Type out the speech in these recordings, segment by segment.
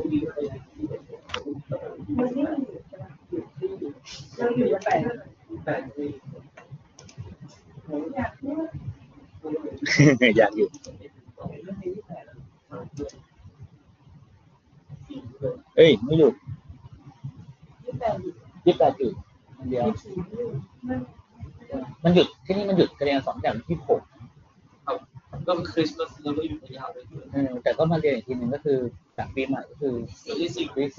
อยากอยู่เอ้ยไม่หยุด28อยู่เดียวมันหยุดที่นี่มันหยุดกระเรียน2 อย่าง26ก็คริสต์มาสเราก็อยู่ยาวเลยแต่ก็มาเรียนอีกทีหนึ่งก็คือจากปีใหม่ก็คือวีค 4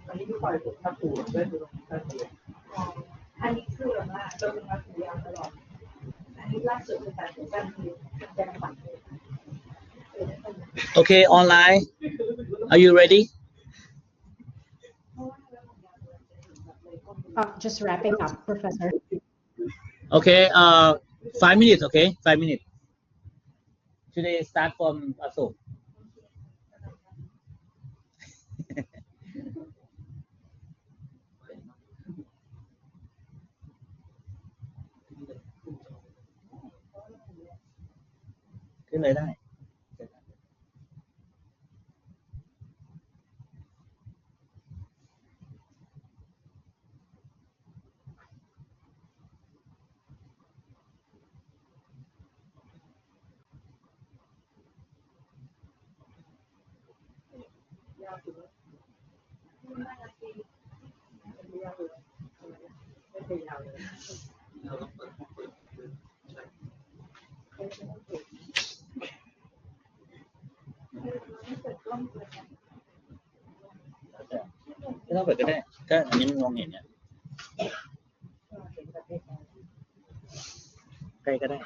อันนี้คือฝ่ายผมถ้าปู่ได้ดูตรงนี้ได้เลยอันนี้คือแบบว่าเราเป็นมาถึงยาวตลอดอันนี้ล่าสุดคือการจัดคือแจ้งบัตรOkay, online. Are you ready? Just wrapping up, Professor. Okay, 5 minutes, okay? 5 minutes. Today start from Asok. ขึ้นเลยได้ ไม่ต้องเปิดก็ได้ก็อันนี้มันมองเห็นเนี่ยใกล้ก็ได้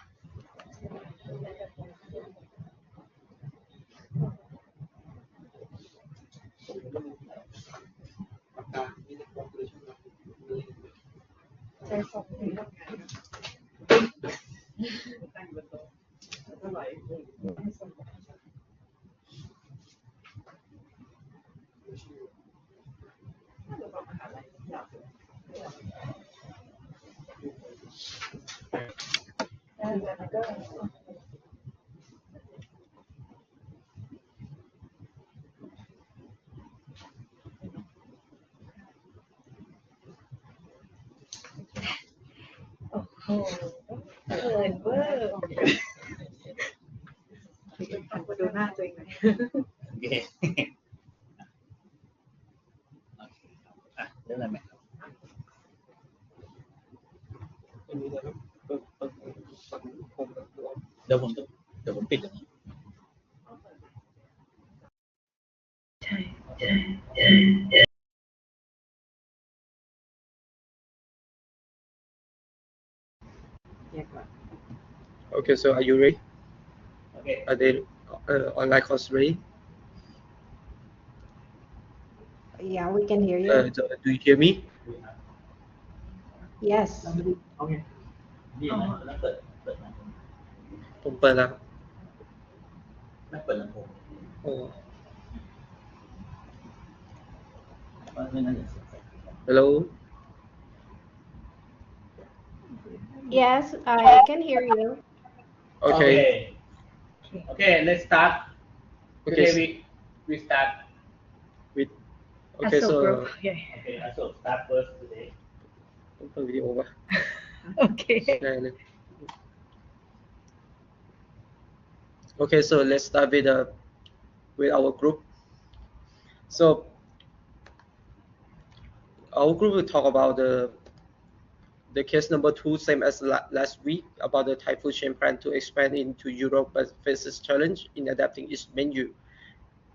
ดูหน้าตัวเองหน่อยโอเคเรื่องอะไรไหมเดี๋ยวผมปิดอย่างนี้ใช่ Okay, so are you ready? Okay. Are they online course ready? Yeah, we can hear you. Do you hear me? Yes. นี่นะแล้วเปิดนะ ผมเปิดแล้ว ไม่เปิดลำโพง โอ้ Hello. Yes, I can hear you. Okay. Okay, let's start. Okay. Today we start with okay so okay, so start first today. ผมเปิดวิดีโอป่ะ Okay. ได้เลย Okay, so let's start with our group. So our group will talk about the case number 2, same as last week, about the Thai food chain plan to expand into Europe but faces challenge in adapting its menu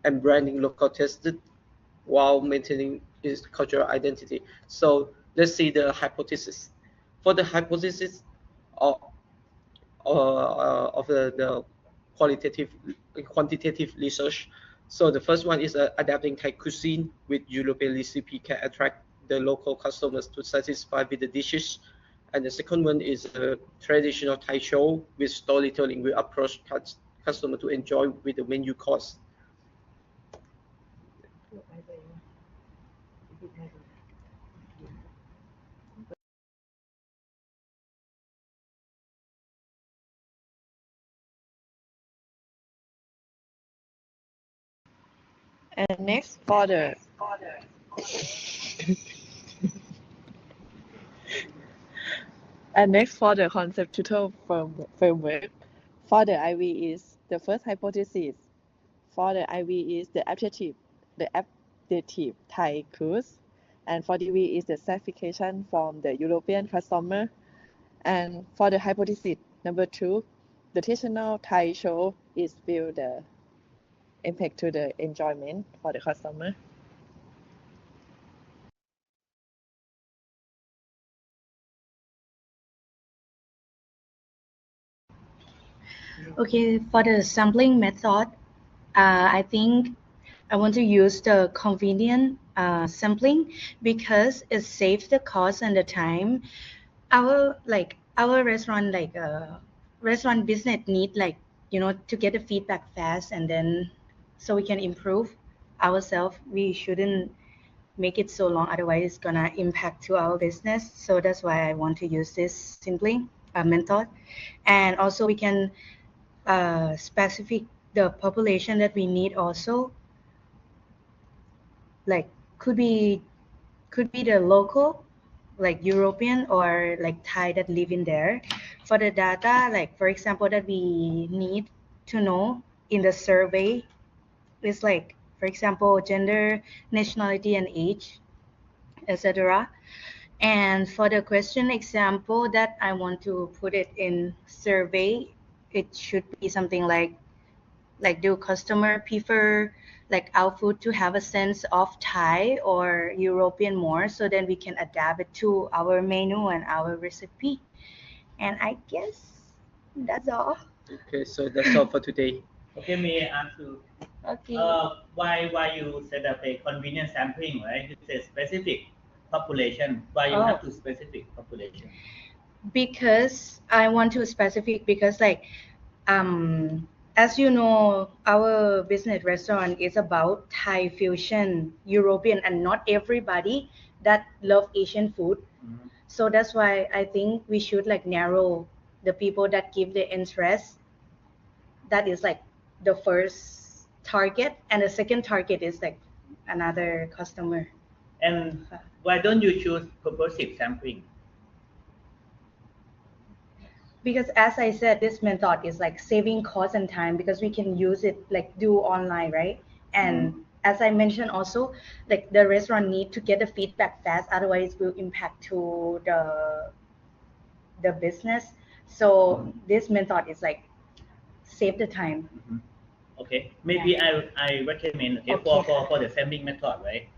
and branding local tasted while maintaining its cultural identity. So let's see the hypothesis. For the hypothesis of the quantitative research. So the first one is adapting Thai cuisine with European recipe can attract the local customers to satisfy with the dishes. And the second one is a traditional Thai show with storytelling will approach customer to enjoy with the menu course. And next for the conceptual framework. For the IV is the first hypothesis. For the IV is the adaptive Thai cruise. And for DV is the certification from the European customer. And for the hypothesis number 2, the traditional Thai show is will the impact to the enjoyment for the customer. Okay, for the sampling method, I think I want to use the convenient sampling because it saves the cost and the time. Our restaurant business need to get the feedback fast, and then so we can improve ourselves. We shouldn't make it so long, otherwise it's gonna impact to our business. So that's why I want to use this sampling method, and also we can specific the population that we need also, like could be the local, like European or like Thai that live in there. For the data, like for example, that we need to know in the survey is like, for example, gender, nationality, and age, etc. And for the question example that I want to put it in survey, it should be something like do customer prefer like our food to have a sense of Thai or European more, so then we can adapt it to our menu and our recipe. And I guess that's all. Okay, so that's all for today. Okay, may I ask you, Okay. why you set up a convenient sampling, right? You say specific population. Why you have to specific population? Because I want to specific because as you know, our business restaurant is about Thai fusion, European, and not everybody that love Asian food. Mhm. So that's why I think we should like narrow the people that give the interest. That is like the first target, and the second target is like another customer. And why don't you choose purposive sampling? Because as I said, this method is like saving cost and time because we can use it like do online, right? And as I mentioned also, like the restaurant need to get the feedback fast, otherwise it will impact to the business. So this method is like save the time. Mhm. Okay, maybe I recommend for the sampling method, right?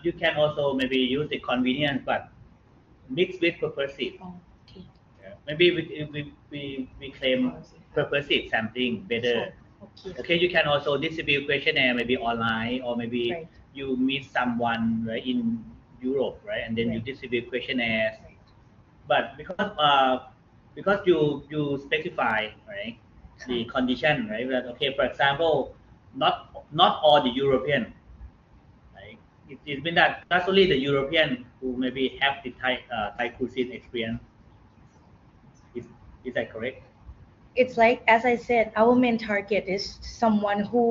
You can also maybe use the convenience, but mixed with purposive. Okay. Yeah. Maybe we claim purposive sampling better. Okay, you can also distribute questionnaire maybe online, or maybe Right. you meet someone right in Europe, right, and then you Right. distribute questionnaires. Right. But because you specify, right, the condition, right, that okay, for example, not all the European, right, it means that not only the European who maybe have the Thai cuisine experience. Is is that correct? It's like, as I said, our main target is someone who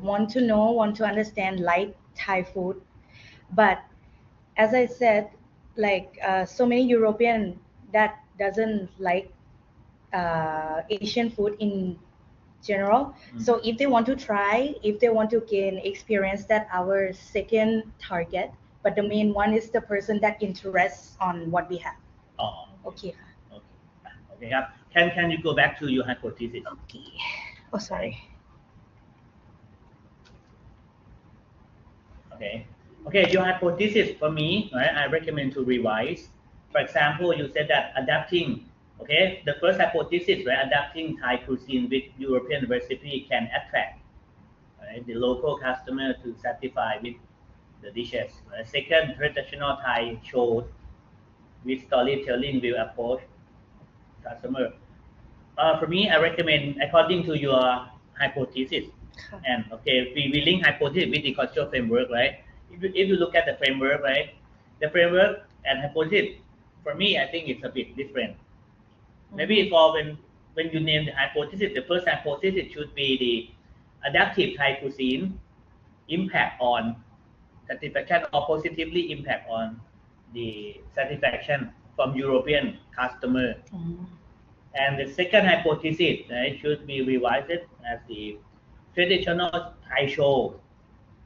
want to know, want to understand, like Thai food. But as I said, like so many European that doesn't like Asian food in general. So if they want to try, if they want to gain experience, that our second target. But the main one is the person that interests on what we have. Oh, Okay. okay,ครับ. Can you go back to your hypothesis? Okay. Oh, sorry. Okay, your hypothesis for me, right, I recommend to revise. For example, you said that adapting, okay, the first hypothesis, right, adapting Thai cuisine with European recipe can attract, right, the local customer to satisfy with the dishes. Right? Second, traditional Thai shows with storytelling will approach customer. For me, I recommend according to your hypothesis. And okay, we link hypothesis with the cultural framework, right? If you look at the framework, right, the framework and hypothesis, for me, I think it's a bit different. Maybe for when you name the hypothesis, the first hypothesis should be the adaptive Thai cuisine, impact on satisfaction or positively impact on the satisfaction from European customer. And the second hypothesis, right, should be revised as the traditional Thai show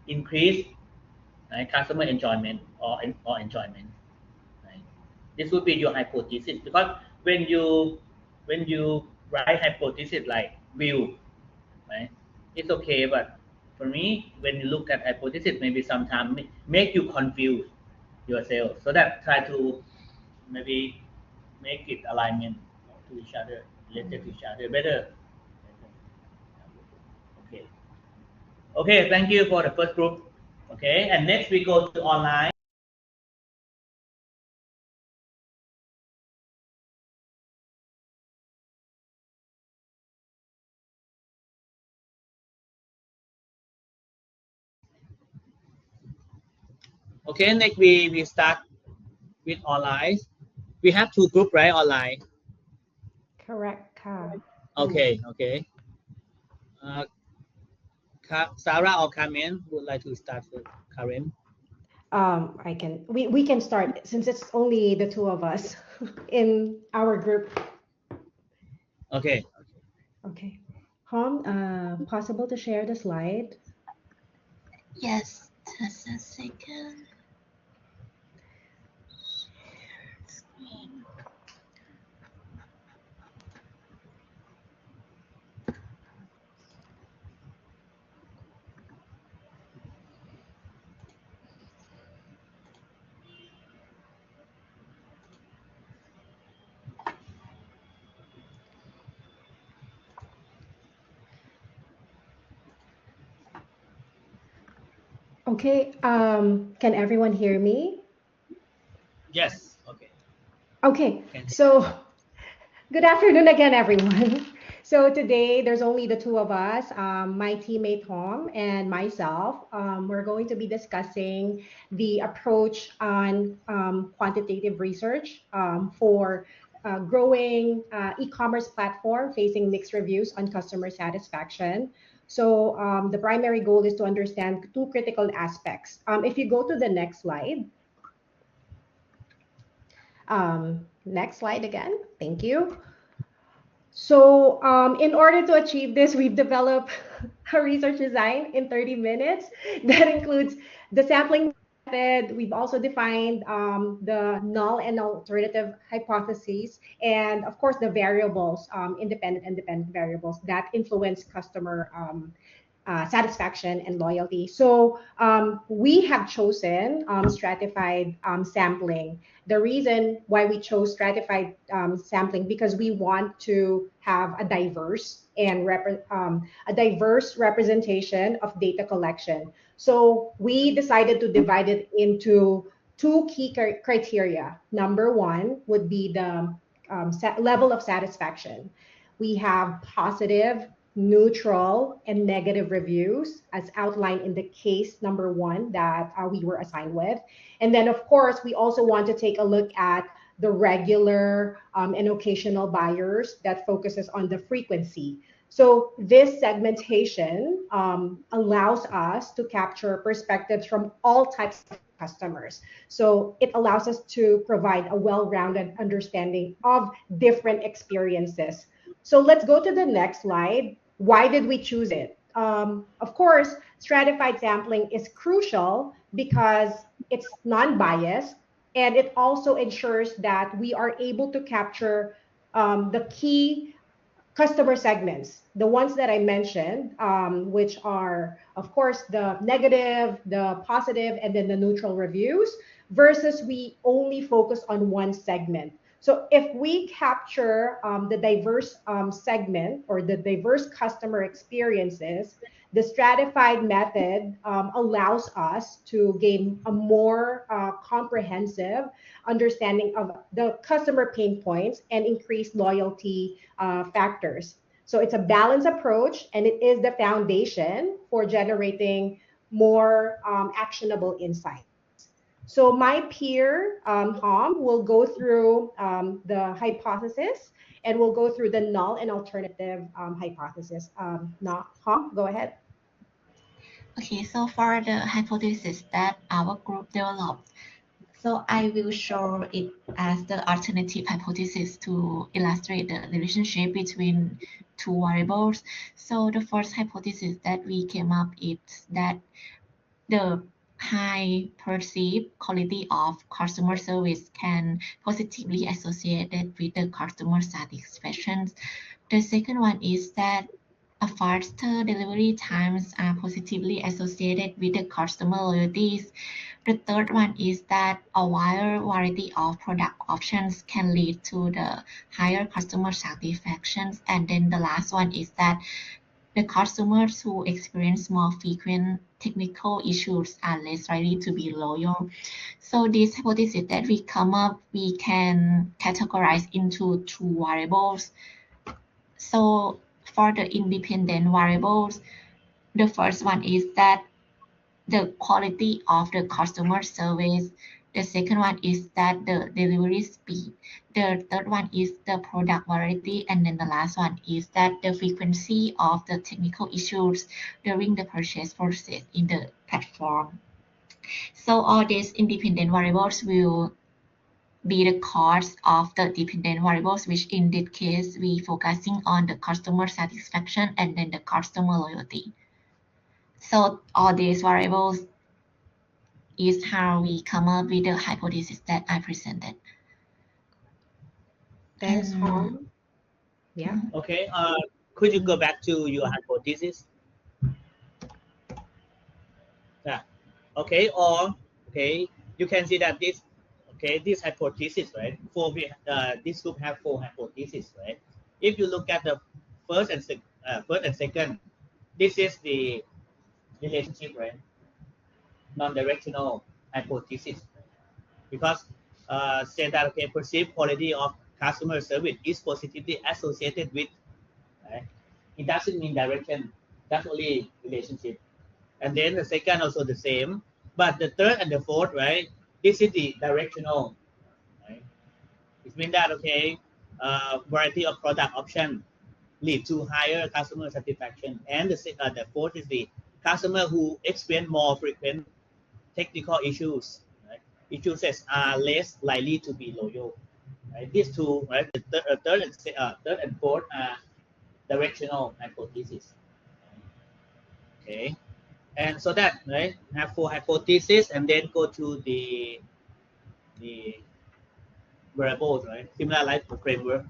increase, right, customer enjoyment or enjoyment. Right? This would be your hypothesis because when you write hypothesis like view, right, it's okay. But for me, when you look at hypothesis, maybe sometimes make you confuse yourself. So that try to maybe make it alignment to each other, related to each other better. Okay. Okay, thank you for the first group. Okay, and next we go to online. Okay, next we start with online. We have two groups, right? Online. Correct. Okay, okay. Uh, Sarah or Carmen would like to start with Karen. I can we can start since it's only the two of us in our group. Okay. Okay. Hom, possible to share the slide? Yes, just a second. Share screen. Okay. Can everyone hear me? Yes. Okay. Okay. Can So good afternoon again, everyone. So today there's only the two of us, my teammate Tom and myself. We're going to be discussing the approach on quantitative research for growing e-commerce platform facing mixed reviews on customer satisfaction. So the primary goal is to understand two critical aspects. If you go to the next slide, next slide again, thank you. So in order to achieve this, we've developed a research design in 30 minutes that includes the sampling method. We've also defined the null and alternative hypotheses, and of course the variables, independent and dependent variables that influence customer satisfaction and loyalty. So we have chosen stratified sampling. The reason why we chose stratified sampling because we want to have a diverse and a diverse representation of data collection. So we decided to divide it into two key criteria. Number one would be the level of satisfaction. We have positive, neutral, and negative reviews as outlined in the case number one that we were assigned with. And then, of course, we also want to take a look at the regular and occasional buyers that focuses on the frequency. So this segmentation allows us to capture perspectives from all types of customers. So it allows us to provide a well-rounded understanding of different experiences. So let's go to the next slide. Why did we choose it? Of course, stratified sampling is crucial because it's non-biased and it also ensures that we are able to capture the key customer segments, the ones that I mentioned, which are, of course, the negative, the positive, and then the neutral reviews, versus we only focus on one segment. So if we capture the diverse segment or the diverse customer experiences, the stratified method allows us to gain a more comprehensive understanding of the customer pain points and increase loyalty factors. So it's a balanced approach and it is the foundation for generating more actionable insights. So my peer, Hom, will go through the hypothesis and we'll go through the null and alternative hypothesis. Hom, go ahead. Okay, so for the hypothesis that our group developed, so I will show it as the alternative hypothesis to illustrate the relationship between two variables. So the first hypothesis that we came up is that the high perceived quality of customer service can positively associated with the customer satisfaction. The second one is that a faster delivery times are positively associated with the customer loyalties. The third one is that a wider variety of product options can lead to the higher customer satisfaction. And then the last one is that the customers who experience more frequent technical issues are less likely to be loyal. So this hypothesis that we come up, we can categorize into two variables. So for the independent variables, the first one is that the quality of the customer service. The second one is that the delivery speed. The third one is the product variety. And then the last one is that the frequency of the technical issues during the purchase process in the platform. So all these independent variables will be the cost of the dependent variables, which in this case, we focusing on the customer satisfaction and then the customer loyalty. So all these variables is how we come up with the hypothesis that I presented. Thanks, Hong. Yeah. Okay. Could you go back to your hypothesis? Yeah. Okay. Or okay, you can see that this hypothesis, right? This group have four hypotheses, right? If you look at the first and second, this is the relationship, right? Non-directional hypothesis, because say that okay, perceived quality of customer service is positively associated with, right? It doesn't mean direction. That's only relationship. And then the second also the same, but the third and the fourth, right? This is the directional, right? It means that okay, variety of product option lead to higher customer satisfaction, and the fourth is the customer who experience more frequent technical issues, right? Issues are less likely to be loyal, right? These two, right? The third and fourth are directional hypothesis. Okay, and so that, right, have four hypotheses and then go to the variables, right? Similar like the framework.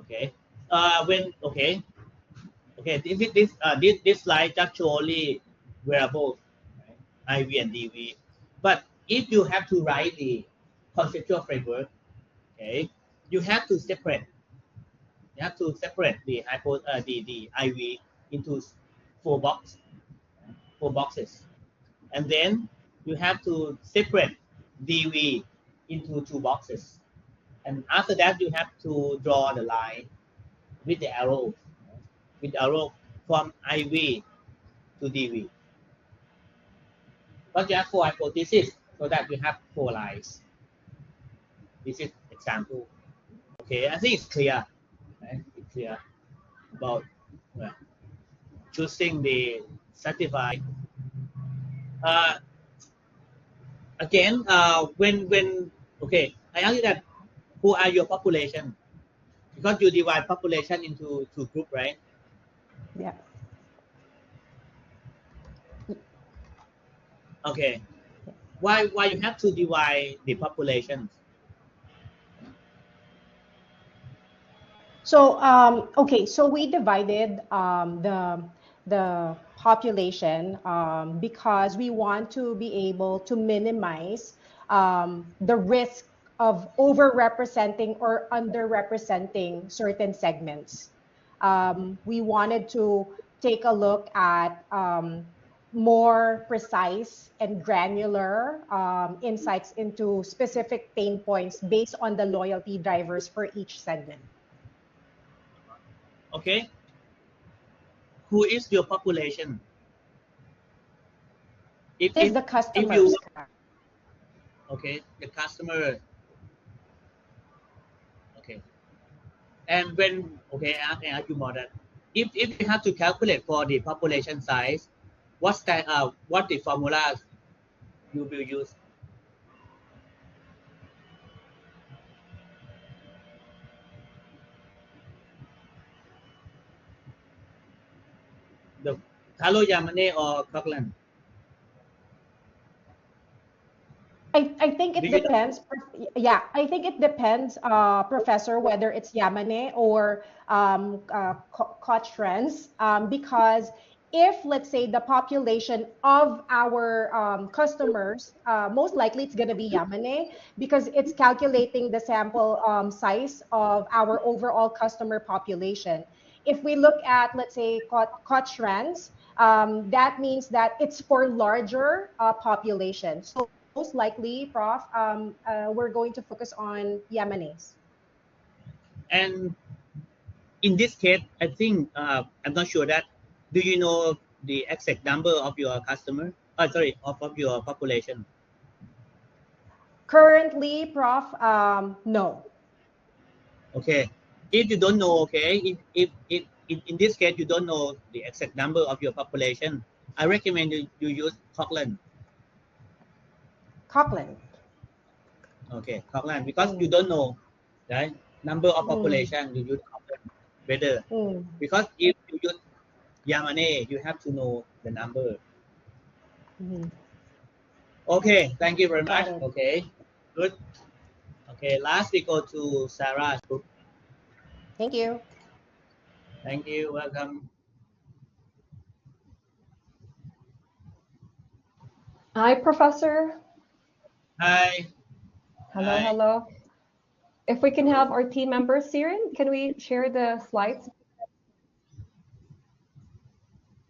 Okay, when okay, this slide just show only variables, right? IV and DV, but if you have to write the conceptual framework, okay, you have to separate. You have to separate the IV into four boxes, and then you have to separate DV into two boxes, and after that you have to draw the line with the arrow, from IV to DV. But you have four hypotheses, so that you have four lines. This is example. Okay, I think it's clear. Right? It's clear about choosing the certified. Again, when okay, I ask you that who are your population, because you divide population into two groups, right? Yeah. Okay, why you have to divide the population? So okay, so we divided the population because we want to be able to minimize the risk of overrepresenting or underrepresenting certain segments. We wanted to take a look at more precise and granular insights into specific pain points based on the loyalty drivers for each segment. Okay, who is your population? It is the if you customers. okay, the customer. Okay, and when okay, I can ask you more that if you have to calculate for the population size, what the formulas you will use? The Taro Yamane or Coughlin? I think Do it you know? depends. Yeah, I think it depends, Professor, whether it's Yamane or Koch friends. Because if, let's say, the population of our customers, most likely it's going to be Yamane because it's calculating the sample size of our overall customer population. If we look at, let's say, Koch friends, that means that it's for larger population. So most likely, Prof, we're going to focus on Yemenis. And in this case, I think I'm not sure that. Do you know the exact number of your customer? Sorry, of your population. Currently, Prof, no. Okay. If you don't know, okay, if in this case you don't know the exact number of your population, I recommend you use Cochrane. Copland. Okay, Cochrane, because you Mm, don't know, right? Number of mm, population, you use Cochrane better. mm, Because if you use Yamane, you have to know the number. mm. Okay, thank you very much. Got it. Okay, good. Okay, last we go to Sarah. Thank you. Thank you. Welcome. Hi, Professor. Hi. Hello, Hi. hello. If we can have our team members, Siren, can we share the slides?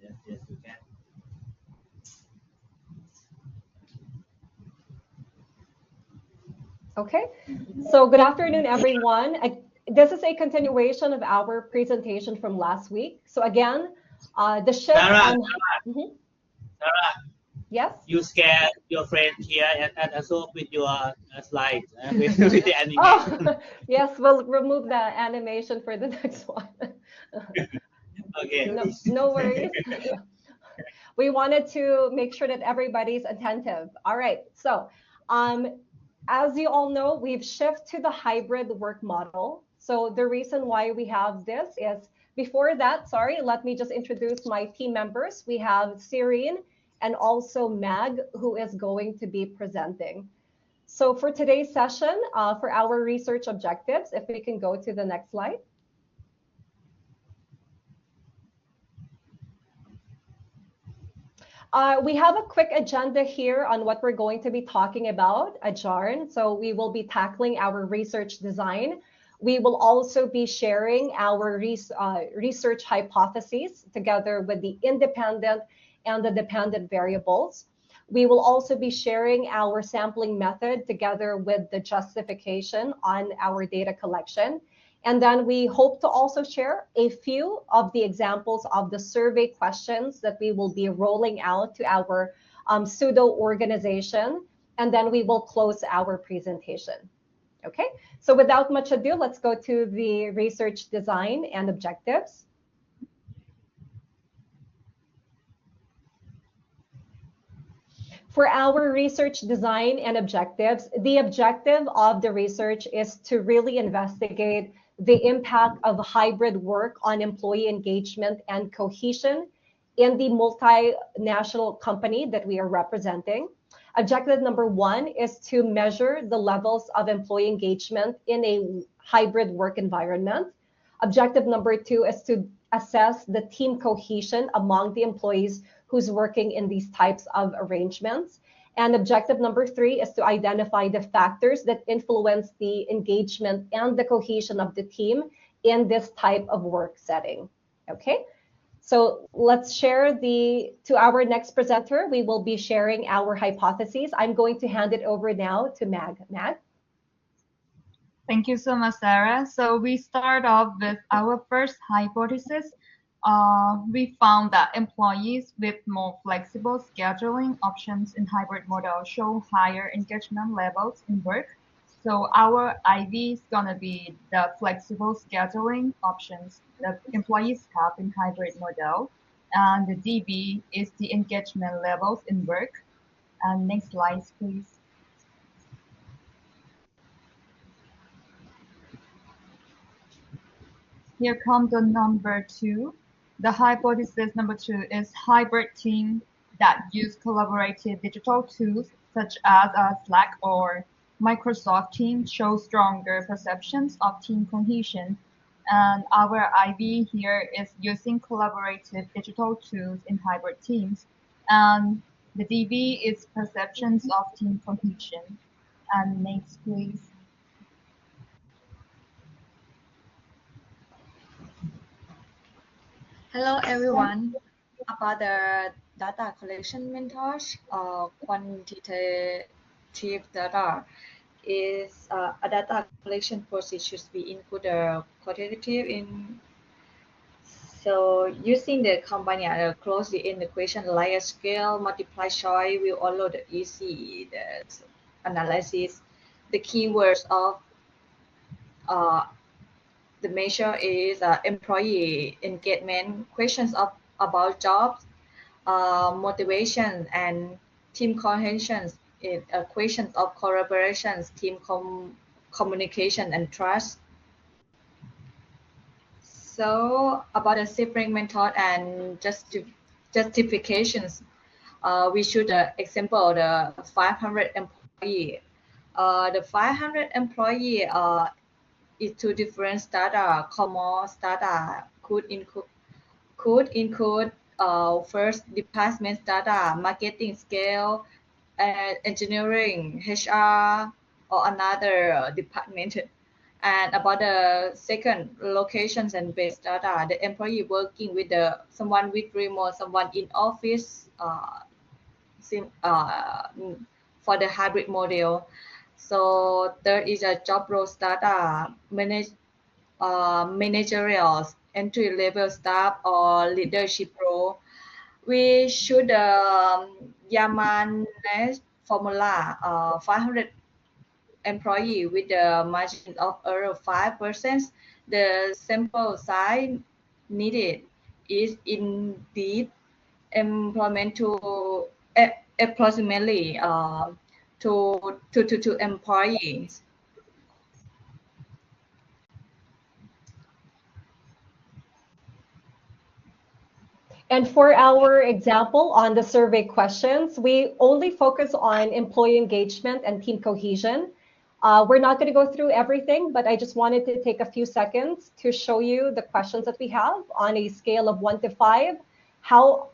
Yes, yes, you can. Okay. So good afternoon, everyone. This is a continuation of our presentation from last week. So again, the shift Sarah, on, Mhm. Sarah, Yes. you scare your friend here and also with your slides, with the animation. Oh, yes, we'll remove the animation for the next one. Okay. No, no worries. We wanted to make sure that everybody's attentive. All right. So, as you all know, we've shifted to the hybrid work model. So the reason why we have this is before that, sorry, let me just introduce my team members. We have Cyrene and also Mag, who is going to be presenting. So for today's session, for our research objectives, if we can go to the next slide. We have a quick agenda here on what we're going to be talking about, Ajarn. So we will be tackling our research design. We will also be sharing our research hypotheses together with the independent and the dependent variables. We will also be sharing our sampling method together with the justification on our data collection. And then we hope to also share a few of the examples of the survey questions that we will be rolling out to our pseudo organization. And then we will close our presentation. Okay, so without much ado, let's go to the research design and objectives. For our research design and objectives, the objective of the research is to really investigate the impact of hybrid work on employee engagement and cohesion in the multinational company that we are representing. Objective number one is to measure the levels of employee engagement in a hybrid work environment. Objective number two is to assess the team cohesion among the employees who's working in these types of arrangements. And objective number three is to identify the factors that influence the engagement and the cohesion of the team in this type of work setting. Okay, so let's share to our next presenter. We will be sharing our hypotheses. I'm going to hand it over now to Mag. Mag? Thank you so much, Sarah. So we start off with our first hypothesis. We found that employees with more flexible scheduling options in hybrid model show higher engagement levels in work. So our IV is going to be the flexible scheduling options that employees have in hybrid model. and the DB is the engagement levels in work. And next slide, please. Here comes the number 2. The hypothesis number 2 is hybrid team that use collaborative digital tools such as Slack or Microsoft Teams show stronger perceptions of team cohesion. And our IB here is using collaborative digital tools in hybrid teams. And the DB is perceptions of team cohesion. And next, please. Hello everyone. About the data collection methods, quantitative data is a data collection process should be include the quantitative in. So using the combine closely in the question like a scale multiply choice will allow the easy the analysis. The keywords of the measure is employee engagement, questions about jobs, motivation, and team cohesion. Questions of collaborations, team communication, and trust. So about the Spring method and justifications, we should example the 500 employee. The 500 employee is two different data. Common data could include first department data, marketing scale, engineering, HR, or another department. And about the second locations and base data, the employee working with someone with remote, someone in office, for the hybrid model. So there is a job roles data, managerial, entry level staff, or leadership role. We should Yaman formula 500 employee with a margin of error 5%. The sample size needed is indeed employment to approximately to employees. And for our example on the survey questions, we only focus on employee engagement and team cohesion. We're not going to go through everything, but I just wanted to take a few seconds to show you the questions that we have on a scale of 1 to 5. How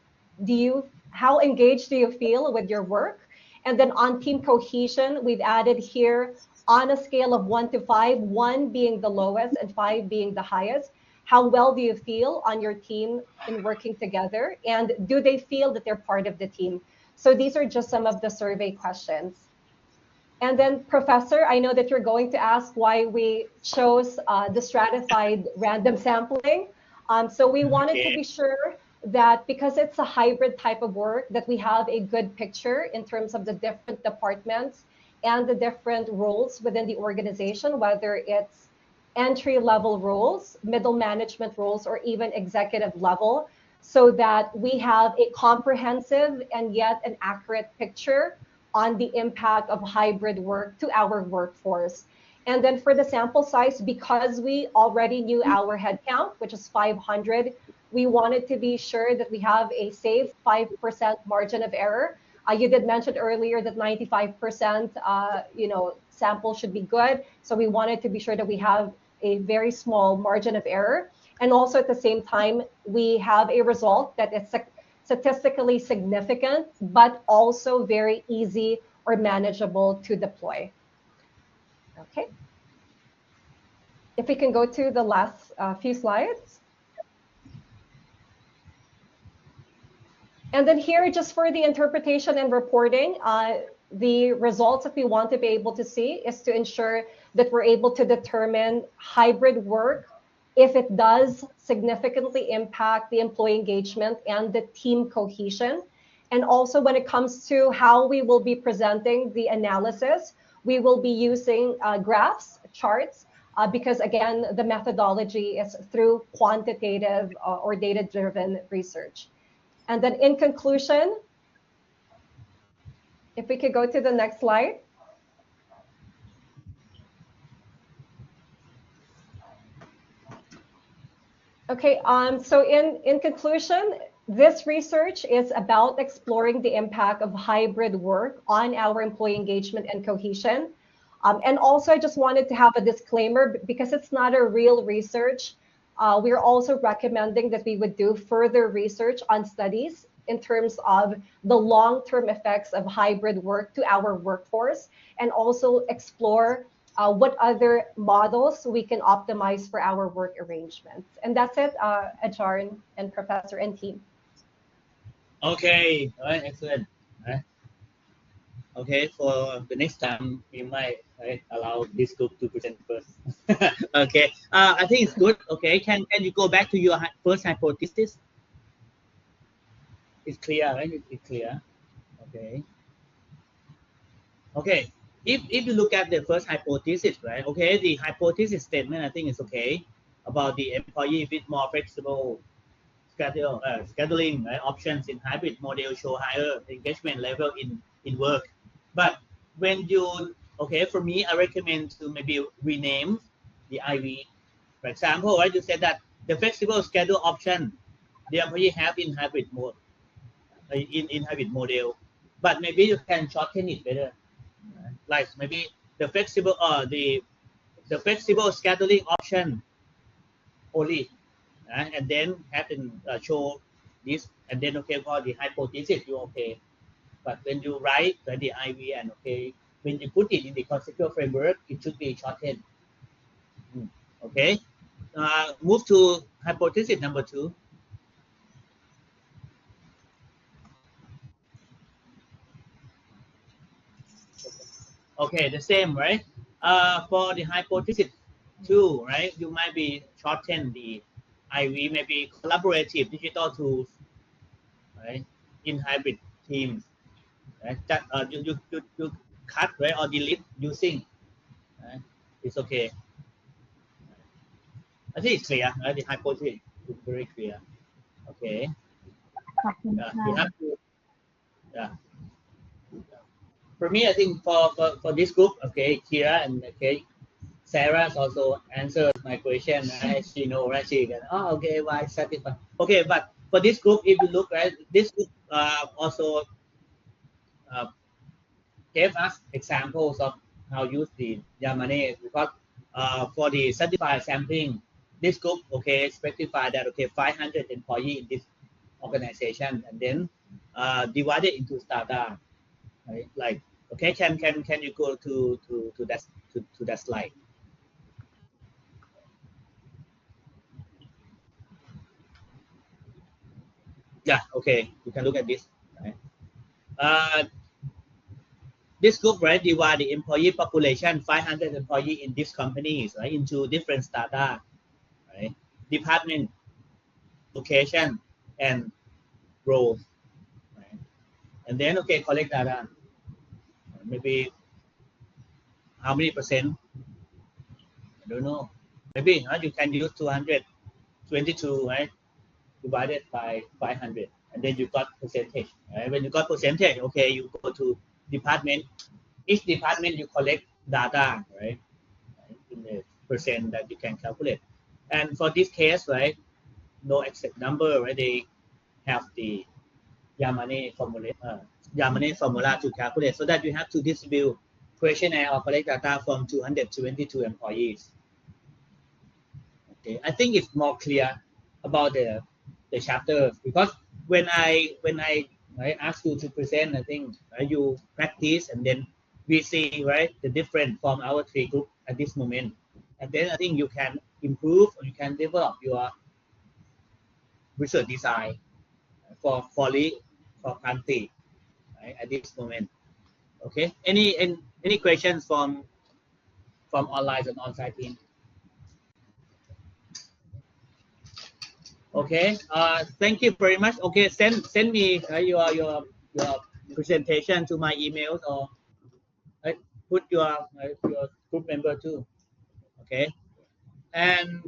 engaged do you feel with your work? And then on team cohesion, we've added here on a scale of 1 to 5, 1 being the lowest and 5 being the highest. How well do you feel on your team in working together? And do they feel that they're part of the team? So these are just some of the survey questions. And then, Professor, I know that you're going to ask why we chose the stratified random sampling. So we wanted to be sure that because it's a hybrid type of work, that we have a good picture in terms of the different departments and the different roles within the organization, whether it's entry-level roles, middle management roles, or even executive level, so that we have a comprehensive and yet an accurate picture on the impact of hybrid work to our workforce. And then for the sample size, because we already knew our headcount, which is 500, we wanted to be sure that we have a safe 5% margin of error. You did mention earlier that 95%, sample should be good. So we wanted to be sure that we have a very small margin of error. And also at the same time, we have a result that is statistically significant, but also very easy or manageable to deploy. Okay. If we can go to the last few slides. And then here, just for the interpretation and reporting, the results that we want to be able to see is to ensure that we're able to determine hybrid work if it does significantly impact the employee engagement and the team cohesion. And also when it comes to how we will be presenting the analysis, we will be using graphs, charts, because again, the methodology is through quantitative or data-driven research. And then in conclusion, if we could go to the next slide. Okay, so in conclusion, this research is about exploring the impact of hybrid work on our employee engagement and cohesion. And also, I just wanted to have a disclaimer because it's not a real research. We're also recommending that we would do further research on studies in terms of the long-term effects of hybrid work to our workforce, and also explore what other models we can optimize for our work arrangements. And that's it, Ajarn and Professor and team. Okay, all right, excellent. Right. Okay, for the next time, we might allow this group to present first. Okay, I think it's good. Okay, can you go back to your first hypothesis? It's clear, right? It's clear. Okay. Okay. If you look at the first hypothesis, right? Okay, the hypothesis statement I think is okay about the employee with more flexible scheduling right? Options in hybrid model show higher engagement level in work. But when you for me, I recommend to maybe rename the IV. For example, right? You said that the flexible schedule option the employee have in hybrid mode in hybrid model, but maybe you can shorten it better. Like maybe the flexible the flexible scheduling option only, and then have to show this, and then for the hypothesis you okay, but when you write the IV and when you put it in the conceptual framework it should be shortened. Okay, move to hypothesis number 2. Okay, the same, right? For the hypothesis 2, right, you might be shorten the IV, maybe collaborative digital tools, right, in hybrid teams, right? That you cut, right, or delete using, right? It's okay. I think it's clear, right? The hypothesis is very clear. Okay. You have to, yeah. For me, I think for this group, okay, Kira and Sarah's also answered my question. Right? She know, right? She can, okay, why satisfied? Okay, but for this group, if you look, right, this group also uh, gave us examples of how use the Yamane, because for the certified sampling, this group, specify that, 500 employee in this organization, and then divided into strata, right? Like, can you go to that slide? Yeah, okay, you can look at this. Right? This group, right, divide the employee population, 500 employee in these companies, right, into different strata, right, department, location, and roles, right? And then, collect data. Maybe how many percent? I don't know. Maybe you can use 222, right, divided by 500, and then you got percentage. Right? When you got percentage, you go to department. Each department you collect data, right, in the percent that you can calculate. And for this case, right, no exact number, right, they have the Yamane formula to calculate, so that you have to distribute questionnaire or collect data from 222 employees. Okay, I think it's more clear about the chapter, because when I ask you to present, I think you practice, and then we see, right, the difference from our 3 groups at this moment, and then I think you can improve, or you can develop your research design for country, right, at this moment. Okay, any questions from online and on-site team? Okay, thank you very much. Okay, send me your presentation to my emails, or put your group member too. Okay, and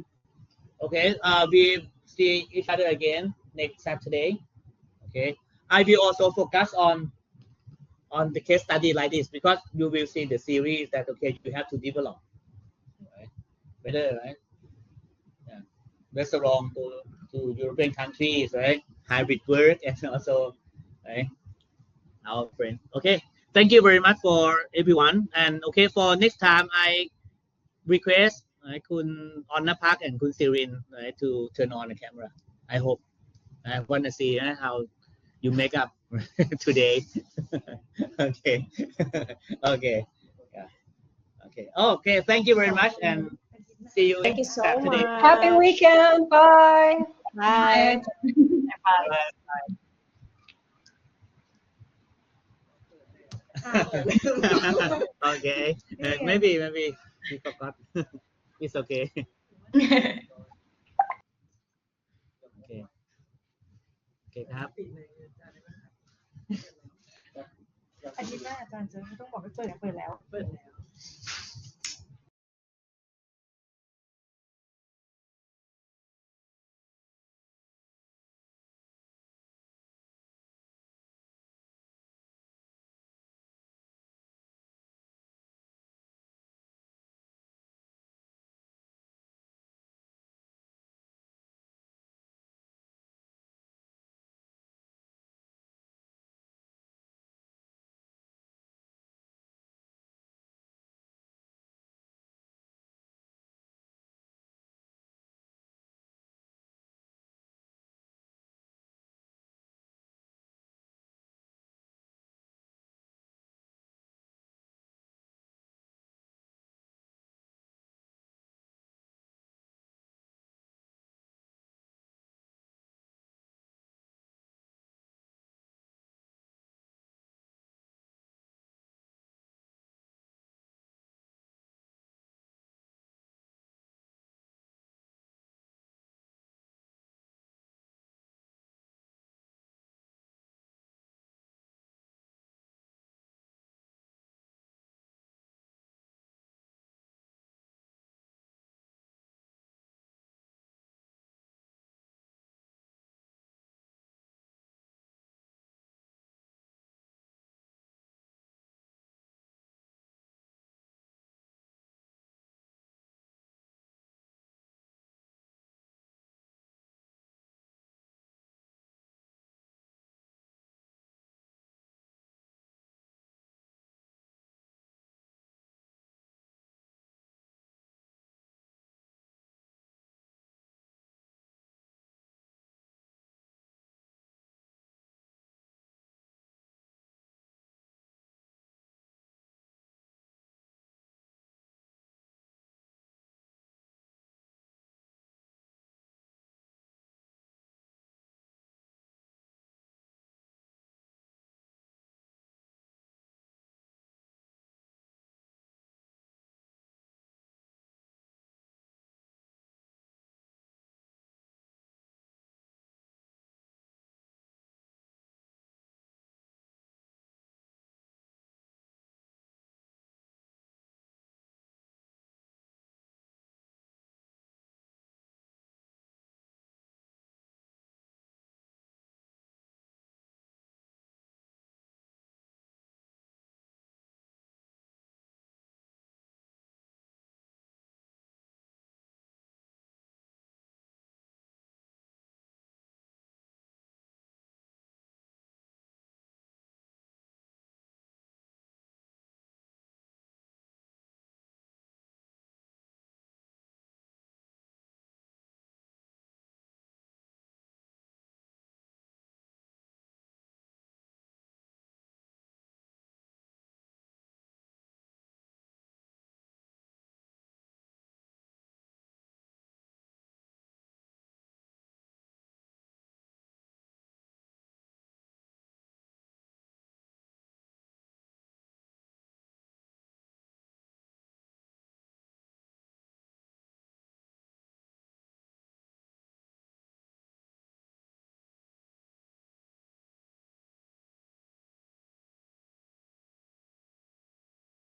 we see each other again next Saturday. Okay. Okay, I will also focus on the case study like this because you will see the series that okay you have to develop, right? Whether right, yeah. Restaurant to European countries, right? Hybrid work and also right our friend. Okay, thank you very much for everyone. And okay, for next time I request คุณออนนภักand คุณ Sirin to turn on the camera. I hope I want to see how you make up today. Okay. Okay. Yeah. Okay. Okay. Thank you very much and see you Thank you next so Saturday. much. Happy weekend. Bye. Bye. Bye. Okay. Maybe we forgot. It's okay. Okay. Okay ครับ อาทิตย์หน้าอาจารย์จะต้องบอกให้เปิดแล้ว